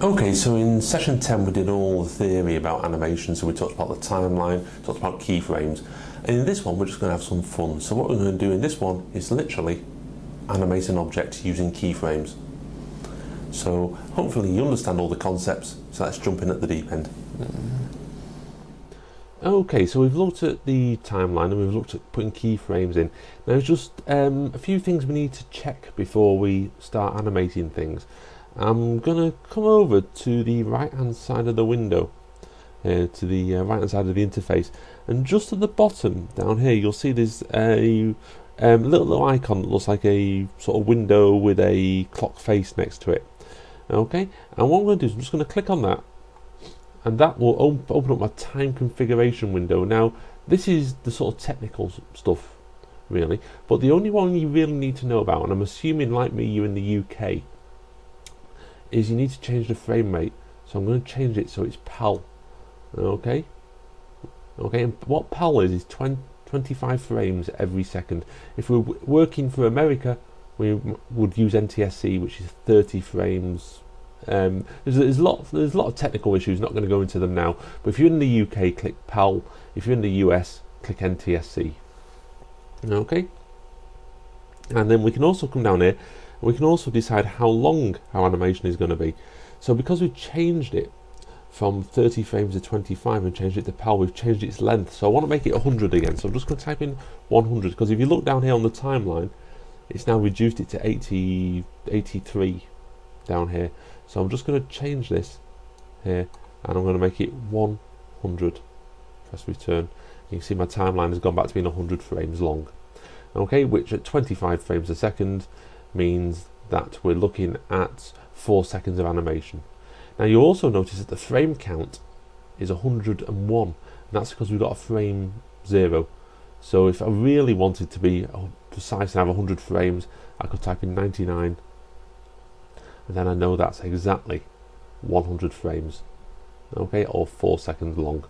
Okay, so in session 10 we did all the theory about animation, so we talked about the timeline, talked about keyframes, and in this one we're just going to have some fun. So what we're going to do in this one is literally animate an object using keyframes. So hopefully you understand all the concepts, so let's jump in at the deep end. Okay, so we've looked at the timeline and we've looked at putting keyframes in. Now there's just a few things we need to check before we start animating things. I'm going to come over to the right hand side of the window, to the right hand side of the interface, and just at the bottom down here you'll see there's a little icon that looks like a sort of window with a clock face next to it. Okay, and what I'm going to do is I'm just going to click on that, and that will open up my time configuration window. Now this is the sort of technical stuff really, but the only one you really need to know about, and I'm assuming like me you're in the UK, is you need to change the frame rate. So I'm going to change it so it's PAL. Okay, and what PAL is 25 frames every second. If we're working for America, we would use NTSC, which is 30 frames. There's a lot of technical issues, not going to go into them now, but if you're in the UK, click PAL. If you're in the US, click NTSC. Okay, and then we can also come down here, we can also decide how long our animation is going to be. So because we've changed it from 30 frames to 25 and changed it to PAL, we've changed its length. So I want to make it 100 again. So I'm just going to type in 100, because if you look down here on the timeline, it's now reduced it to 83 down here. So I'm just going to change this here, and I'm going to make it 100. Press return. You can see my timeline has gone back to being 100 frames long. Okay, which at 25 frames a second means that we're looking at 4 seconds of animation. Now you also notice that the frame count is 101, and that's because we've got a frame 0. So if I really wanted to be precise and have 100 frames, I could type in 99, and then I know that's exactly 100 frames, okay, or 4 seconds long.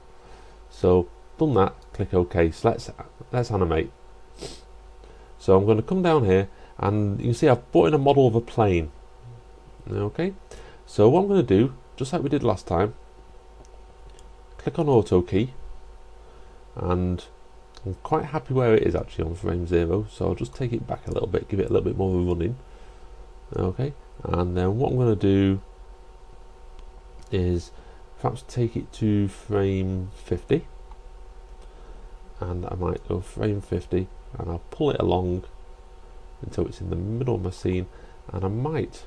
So done that, click OK. So let's animate. So I'm going to come down here, and you can see I've brought in a model of a plane. Okay, so what I'm going to do, just like we did last time, click on Auto key, and I'm quite happy where it is actually on frame 0, so I'll just take it back a little bit, give it a little bit more of a running. Okay, and then what I'm going to do is perhaps take it to frame 50, and I might go frame 50, and I'll pull it along until it's in the middle of my scene, and I might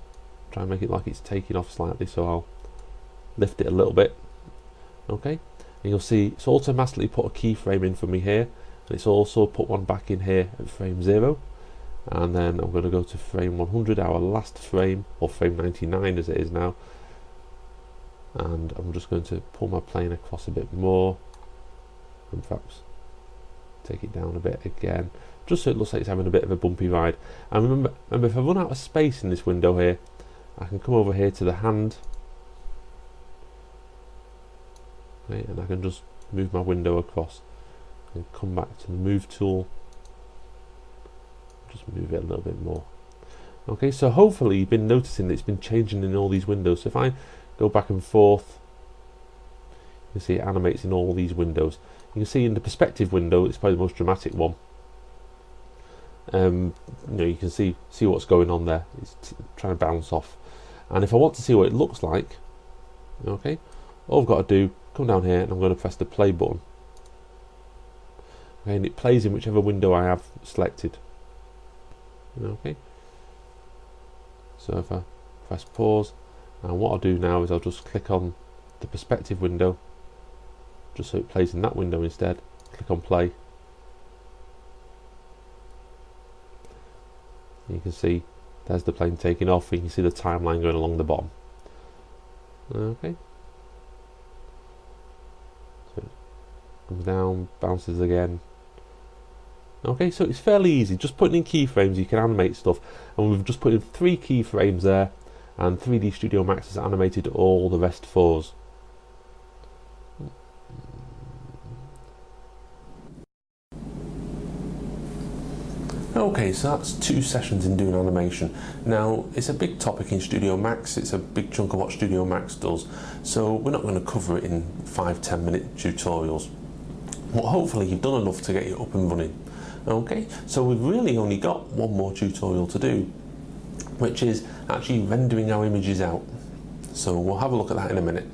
try and make it like it's taking off slightly, so I'll lift it a little bit. Okay, and you'll see it's automatically put a keyframe in for me here, and it's also put one back in here at frame 0, and then I'm going to go to frame 100, our last frame, or frame 99 as it is now, and I'm just going to pull my plane across a bit more, and perhaps take it down a bit again, just so it looks like it's having a bit of a bumpy ride. And remember if I run out of space in this window here, I can come over here to the hand, okay, and I can just move my window across and come back to the move tool, just move it a little bit more. Okay, so hopefully you've been noticing that it's been changing in all these windows. So if I go back and forth, you can see it animates in all these windows. You can see in the perspective window, it's probably the most dramatic one. You know, you can see what's going on there. It's trying to bounce off. And if I want to see what it looks like, okay, all I've got to do, come down here, and I'm going to press the play button. Okay, and it plays in whichever window I have selected. Okay. So if I press pause, and what I'll do now is I'll just click on the perspective window, just so it plays in that window instead. Click on play. You can see there's the plane taking off, and you can see the timeline going along the bottom. Okay. So it comes down, bounces again. Okay, so it's fairly easy. Just putting in keyframes, you can animate stuff, and we've just put in 3 keyframes there, and 3D Studio Max has animated all the rest for us. Okay, so that's 2 sessions in doing animation. Now, it's a big topic in Studio Max, it's a big chunk of what Studio Max does, so we're not going to cover it in 5-10 minute tutorials. But hopefully you've done enough to get you up and running. Okay, so we've really only got one more tutorial to do, which is actually rendering our images out. So we'll have a look at that in a minute.